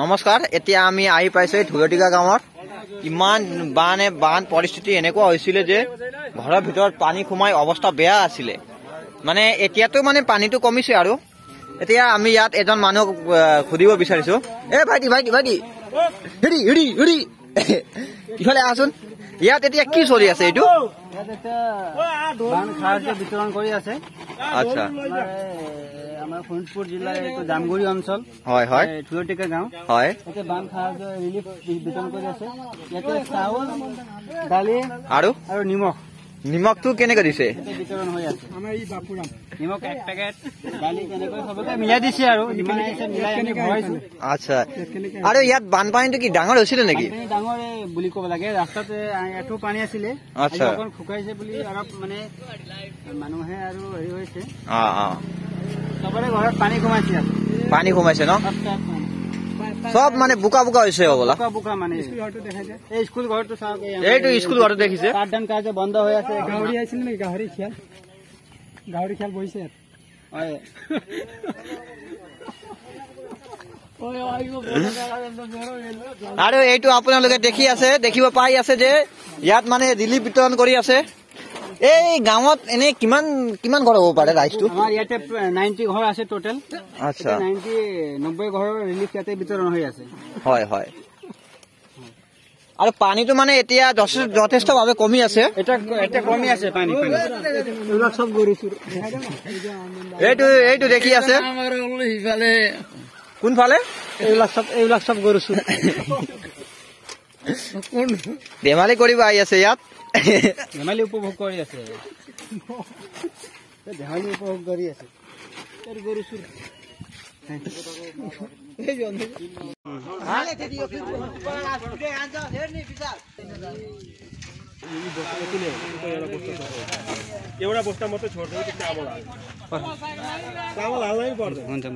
নমস্কাৰ এতিয়া আমি আহি পাইছো ধুলটিকা গাঁৱত ইমান বান পৰিস্থিতি এনেকুৱা হৈছিল যে ঘৰৰ ভিতৰত পানী সোমাই অৱস্থা বেয়া আছিল মানে এতিয়াতো মানে পানীটো কমিছে আৰু এতিয়া আমি ইয়াত এজন মানুহক খুদিব বিচাৰিছো এ ভাইটি ভাইটি ভাইটি হেৰি হেৰি হেৰি ইফালে আছোন ইয়াত এতিয়া কি চলি আছে এইটো বান সাহায্য বিতৰণ কৰি আছে আচ্ছা আমাৰ শোণিতপুৰ জিলাৰ এইটো জামগুৰি অঞ্চল হয় হয় ধুলটিকা গাঁও হয় ইয়াতে বান সাহায্য ৰিলিফ বিতৰণ কৰি আছে ইয়াতে চাউল দালি আৰু নিমখ নিমখটো কেনেকৈ দিছে বিতৰণ হৈ আছে আমাৰ এই বাপুৰাম নিমখ 1 পেকেট দালি কেনেকৈ সবকে মিলাই দিছে আৰু যিমান আছে মিলাই আমি ভৰাইছো আচ্ছা আৰু ইয়াত বানপানীটো কি ডাঙৰ হৈছিল নেকি ডাঙৰ বুলি ক'ব লাগে ৰাস্তাতে এটো পানী আছিল আচ্ছা অকন শুকাইছে বুলি অলপ মানে মানুহে আৰু হেৰি হৈছে সবৰে ঘৰত পানী সোমাইছে ন সব মানে বুকা বুকা হৈছে হ'বলা বুকা মানে স্কুলটো দেখাই যায় এই স্কুল ঘৰটো চাওক এইটো স্কুল ঘৰটো দেখিছে পাঠদান কাৰ্য বন্ধ হৈ আছে গাহৰি আছিল নেকি গাহৰি খেল বহিছে হয় আৰু এইটো আপোনালোকে দেখিব পাই আছে যে ইয়াত মানে ৰিলিফ বিতৰণ কৰি আছে এই গাঁৱত এনে কিমান কিমান ঘৰ হ'ব পাৰে ৰাইজটো আমাৰ ইয়াতে 90 ঘৰ আছে টোটাল আচ্ছা 90 ঘৰৰ ৰিলিফ ইয়াতে বিতৰণ হৈ আছে হয় হয় আৰু পানীটো মানে এতিয়া যথেষ্টভাৱে কমি আছে এটা কমি আছে পানী এইবিলাক সব গৰুচুৰ এইটো দেখি আছে কোনফালে এইবিলাক সব গৰুচুৰ ধেমালি কৰিব আহি আছে ইয়াত ধেমালি উপভোগ কৰি আছে গৰুচুৰ एउटा बस्ता मात्रै छोड्दै चामल हाल्नु चामल हाल्नै पर्दैन हुन्छ